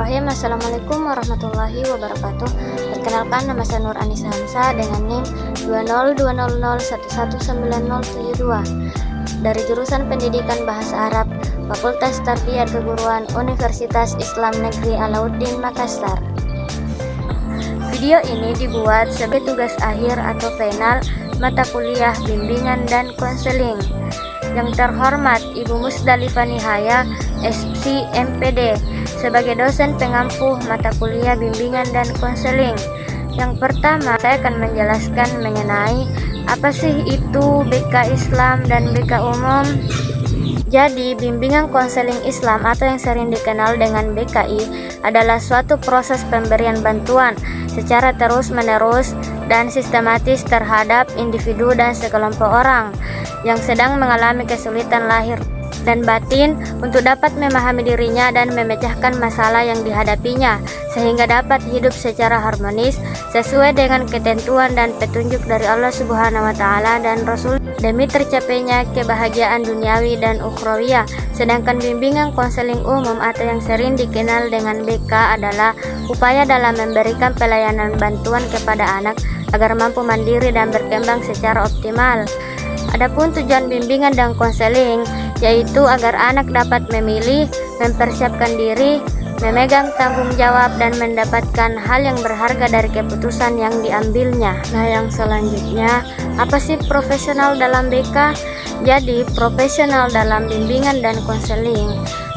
Bismillahirrahmanirrahim. Assalamualaikum warahmatullahi wabarakatuh. Perkenalkan, nama saya Nur Anissa Hamzah dengan NIM 20200119072 dari jurusan Pendidikan Bahasa Arab, Fakultas Tarbiyat Keguruan, Universitas Islam Negeri Alauddin Makassar. Video ini dibuat sebagai tugas akhir atau final mata kuliah bimbingan dan konseling. Yang terhormat Ibu Musdalifah Nihaya, SC MPD, sebagai dosen pengampu mata kuliah bimbingan dan konseling. Yang pertama, saya akan menjelaskan mengenai apa sih itu BK Islam dan BK Umum. Jadi, bimbingan konseling Islam atau yang sering dikenal dengan BKI adalah suatu proses pemberian bantuan secara terus-menerus dan sistematis terhadap individu dan sekelompok orang yang sedang mengalami kesulitan lahir dan batin untuk dapat memahami dirinya dan memecahkan masalah yang dihadapinya sehingga dapat hidup secara harmonis sesuai dengan ketentuan dan petunjuk dari Allah Subhanahu wa taala dan Rasul demi tercapainya kebahagiaan duniawi dan ukhrawiyah. Sedangkan bimbingan konseling umum atau yang sering dikenal dengan BK adalah upaya dalam memberikan pelayanan bantuan kepada anak agar mampu mandiri dan berkembang secara optimal. Adapun tujuan bimbingan dan konseling yaitu agar anak dapat memilih, mempersiapkan diri, memegang tanggung jawab dan mendapatkan hal yang berharga dari keputusan yang diambilnya. Nah, yang selanjutnya, apa sih profesional dalam BK? Jadi, profesional dalam bimbingan dan konseling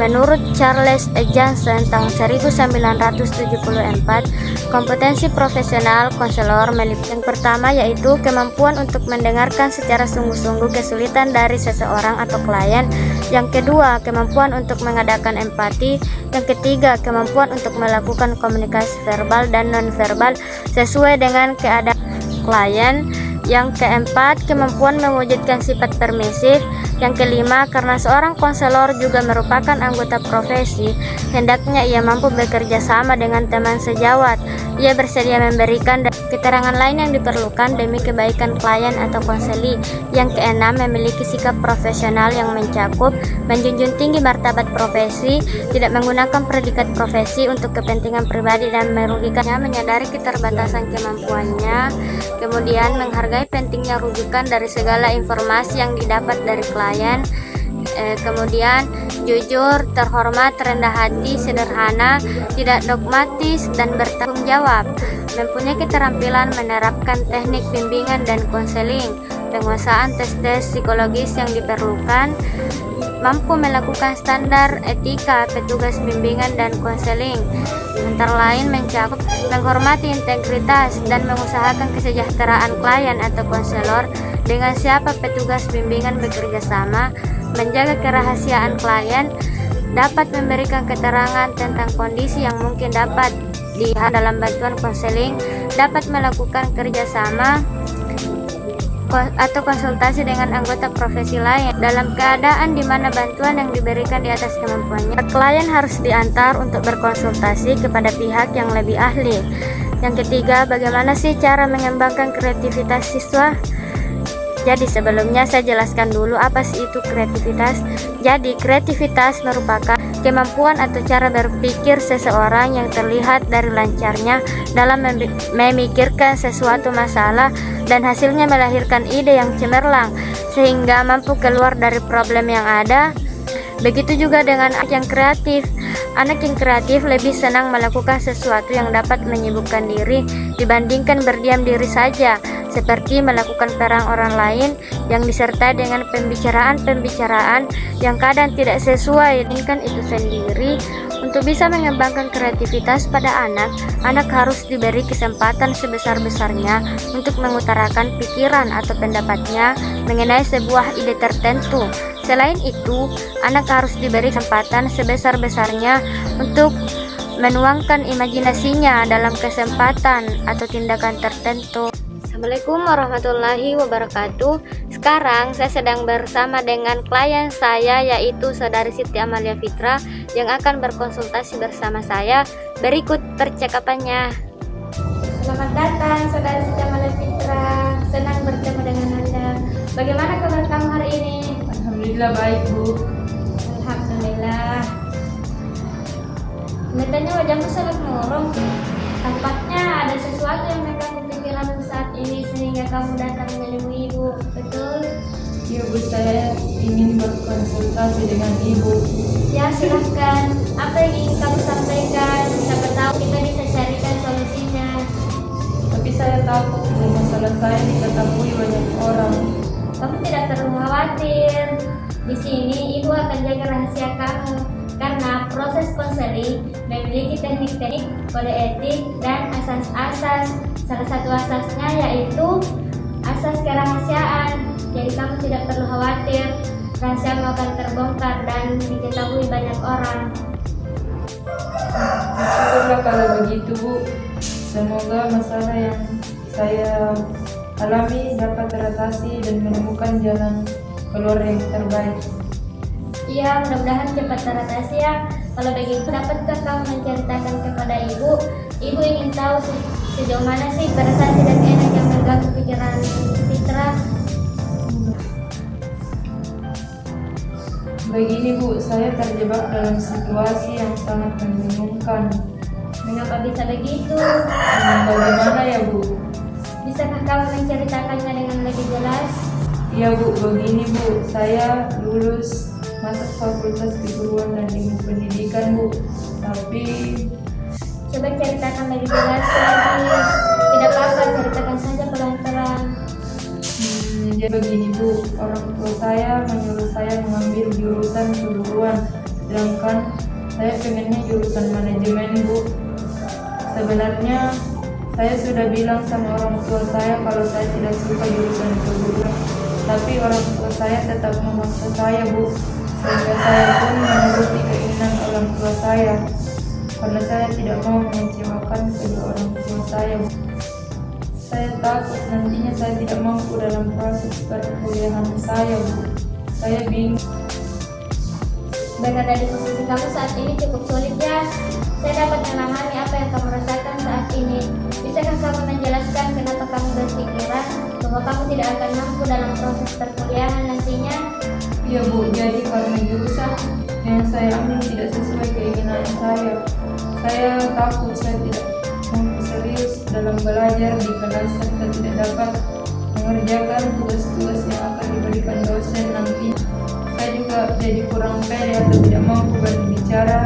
menurut Charles E. Johnson tahun 1974, kompetensi profesional konselor meliputi yang pertama yaitu kemampuan untuk mendengarkan secara sungguh-sungguh kesulitan dari seseorang atau klien. Yang kedua, kemampuan untuk mengadakan empati. Yang ketiga, kemampuan untuk melakukan komunikasi verbal dan non-verbal sesuai dengan keadaan klien. Yang keempat, kemampuan mewujudkan sifat permisif. Yang kelima, karena seorang konselor juga merupakan anggota profesi, hendaknya ia mampu bekerja sama dengan teman sejawat. Ia bersedia memberikan keterangan lain yang diperlukan demi kebaikan klien atau konseli. Yang keenam, memiliki sikap profesional yang mencakup menjunjung tinggi martabat profesi, tidak menggunakan predikat profesi untuk kepentingan pribadi dan merugikannya, menyadari keterbatasan kemampuannya, kemudian menghargai pentingnya rujukan dari segala informasi yang didapat dari klien, kemudian jujur, terhormat, rendah hati, sederhana, tidak dogmatis, dan bertanggung jawab, mempunyai keterampilan menerapkan teknik bimbingan dan konseling, penguasaan tes-tes psikologis yang diperlukan, mampu melakukan standar etika petugas bimbingan dan konseling, antara lain mencakup menghormati integritas dan mengusahakan kesejahteraan klien atau konselor dengan siapa petugas bimbingan bekerja sama, menjaga kerahasiaan klien, dapat memberikan keterangan tentang kondisi yang mungkin dapat dilihat dalam bantuan konseling, dapat melakukan kerjasama atau konsultasi dengan anggota profesi lain dalam keadaan di mana bantuan yang diberikan di atas kemampuannya. Klien harus diantar untuk berkonsultasi kepada pihak yang lebih ahli. Yang ketiga, bagaimana sih cara mengembangkan kreativitas siswa? Jadi sebelumnya saya jelaskan dulu apa sih itu kreativitas. Jadi kreativitas merupakan kemampuan atau cara berpikir seseorang yang terlihat dari lancarnya dalam memikirkan sesuatu masalah dan hasilnya melahirkan ide yang cemerlang sehingga mampu keluar dari problem yang ada. Begitu juga dengan anak yang kreatif. Anak yang kreatif lebih senang melakukan sesuatu yang dapat menyibukkan diri dibandingkan berdiam diri saja, seperti melakukan perang orang lain yang disertai dengan pembicaraan yang kadang tidak sesuai dengan itu sendiri. Untuk bisa mengembangkan kreativitas pada anak harus diberi kesempatan sebesar-besarnya untuk mengutarakan pikiran atau pendapatnya mengenai sebuah ide tertentu. Selain itu, anak harus diberi kesempatan sebesar-besarnya untuk menuangkan imajinasinya dalam kesempatan atau tindakan tertentu. Assalamualaikum warahmatullahi wabarakatuh. Sekarang saya sedang bersama dengan klien saya yaitu Saudari Siti Amalia Fitra yang akan berkonsultasi bersama saya. Berikut percakapannya. Selamat datang Saudari Siti Amalia Fitra. Senang bertemu dengan Anda. Bagaimana kabar kamu hari ini? Alhamdulillah baik, Bu. Alhamdulillah. Kelihatannya wajahmu sangat murung. Tampaknya ada sesuatu yang mengganggu pikiranmu saat ini sehingga kamu datang menemui ibu, betul? Iya Bu, saya ingin berkonsultasi dengan Ibu. Ya, silahkan. Apa yang ingin kamu sampaikan? Siapa tahu kita bisa carikan solusinya. Tapi saya takut Bu, masalah saya diketahui banyak orang. Kamu tidak perlu khawatir. Di sini ibu akan jaga rahasia kamu. Karena proses konseling memiliki teknik-teknik, kode etik, dan asas-asas. Salah satu asasnya yaitu asas kerahasiaan. Jadi kamu tidak perlu khawatir, rahasiamu akan terbongkar dan diketahui banyak orang. Syukurlah kalau begitu Bu. Semoga masalah yang saya alami dapat teratasi dan menemukan jalan keluar yang terbaik. Iya, mudah-mudahan cepat teratasi ya. Kalau begitu, dapatkah kamu menceritakan kepada ibu? Ibu ingin tahu sejauh mana sih perasaan tidak enak yang mengganggu pikiran Fitra. Begini Bu, saya terjebak dalam situasi yang sangat membingungkan. Mengapa bisa begitu? Bagaimana ya Bu? Bisakah kamu menceritakannya dengan lebih jelas? Iya Bu, begini Bu, saya lulus masuk fakultas keguruan dan ilmu pendidikan Bu. Tapi Coba ceritakan lebih jelas lagi. Tidak apa-apa, ceritakan saja pelan-pelan. jadi begini Bu, orang tua saya menyuruh saya mengambil jurusan keguruan, sedangkan saya pengennya jurusan manajemen Bu. Sebenarnya saya sudah bilang sama orang tua saya kalau saya tidak suka jurusan keguruan, tapi orang tua saya tetap memaksa saya Bu, sehingga saya pun menuruti keinginan orang tua saya, karena saya tidak mau mengecewakan kedua orang tua saya Bu. Saya takut nantinya saya tidak mampu dalam proses perkuliahan saya Bu. Saya bingung. Berada di posisi kamu saat ini cukup sulit ya. Saya dapat memahami apa yang kamu rasakan saat ini. Bisakah kamu menjelaskan kenapa kamu berpikiran bahwa kamu tidak akan mampu dalam proses perkuliahan nantinya? Iya Bu, jadi karena jurusan yang saya ambil tidak sesuai keinginan saya. Saya takut saya tidak mampu serius dalam belajar di kelas serta tidak dapat mengerjakan tugas-tugas yang akan diberikan dosen nanti. Saya juga jadi kurang pede atau tidak mampu berbicara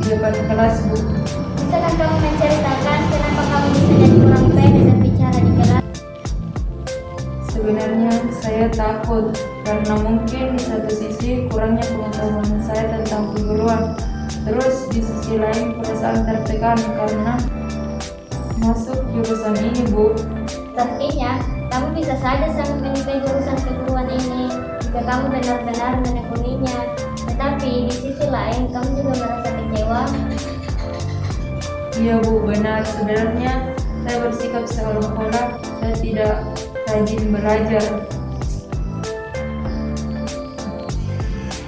di depan kelas Bu. Bisakah kamu menceritakan kenapa kamu bisa jadi kurang pede dan bicara di kelas? Sebenarnya saya takut karena mungkin di satu sisi kurangnya pengetahuan saya tentang keguruan. Terus di sisi lain perasaan tertekan karena masuk jurusan ini Bu. Artinya, kamu bisa saja sangat menyukai jurusan keguruan ini jika kamu benar-benar menekuninya. Tetapi di sisi lain, kamu juga merasa kecewa. Iya Bu, benar. Sebenarnya saya bersikap seolah-olah saya tidak rajin belajar.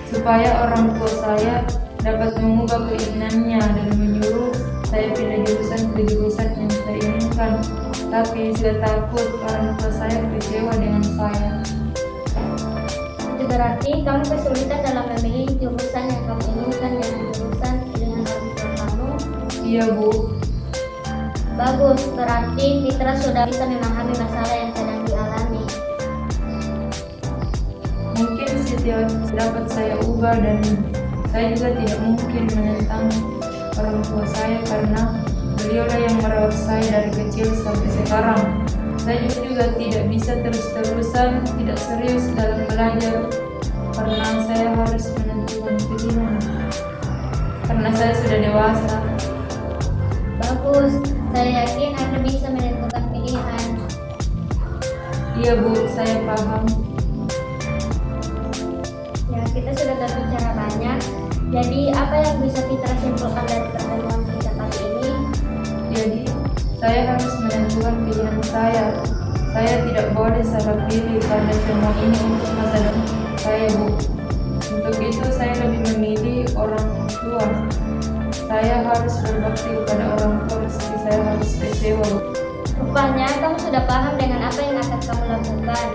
Supaya orang tua saya dapat mengubah keinginannya dan menyuruh saya pindah jurusan ke jurusan yang saya inginkan. Tapi saya takut orang tua saya kecewa dengan saya. Itu berarti kamu kesulitan dalam memilih jurusan yang kamu inginkan dengan jurusan pilihan orang tua kamu. Iya Bu. Bagus, berarti Fitra sudah bisa memahami masalah yang sedang dialami. Mungkin setiap dapat saya ubah dan saya juga tidak mungkin menentang orang tua saya karena beliaulah yang merawat saya dari kecil sampai sekarang. Saya juga tidak bisa terus-terusan tidak serius dalam belajar karena saya harus menentukan pilihan karena saya sudah dewasa. Bagus, saya yakin Anda bisa menentukan pilihan. Iya Bu, saya paham. Ya, kita sudah berbicara banyak. Jadi, apa yang bisa Fitra simpulkan dari pertemuan kita kali ini? Jadi, saya harus menentukan pilihan saya. Saya tidak boleh salah pilih karena semua ini untuk masa depan saya Bu. Untuk itu saya lebih memilih orang tua. Saya harus berbakti kepada orang tua meski saya harus kecewa Bu. Rupanya kamu sudah paham dengan apa yang akan kamu lakukan.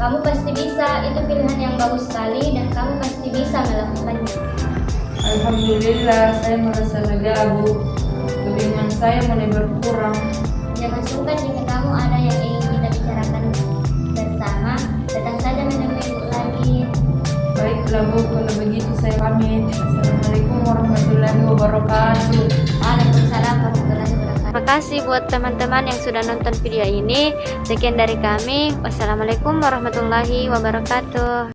Kamu pasti bisa, itu pilihan yang bagus sekali dan kamu pasti bisa melakukannya. Alhamdulillah, saya merasa lega, Bu. Kebingungan saya mulai berkurang. Jangan sungkan jika kamu ada yang ingin kita bicarakan bersama, datang saja menemui Ibu lagi. Baiklah, Bu, kalau begitu saya pamit. Assalamualaikum warahmatullahi wabarakatuh. Waalaikumsalam warahmatullahi wabarakatuh. Terima kasih buat teman-teman yang sudah nonton video ini. Sekian dari kami. Wassalamualaikum warahmatullahi wabarakatuh.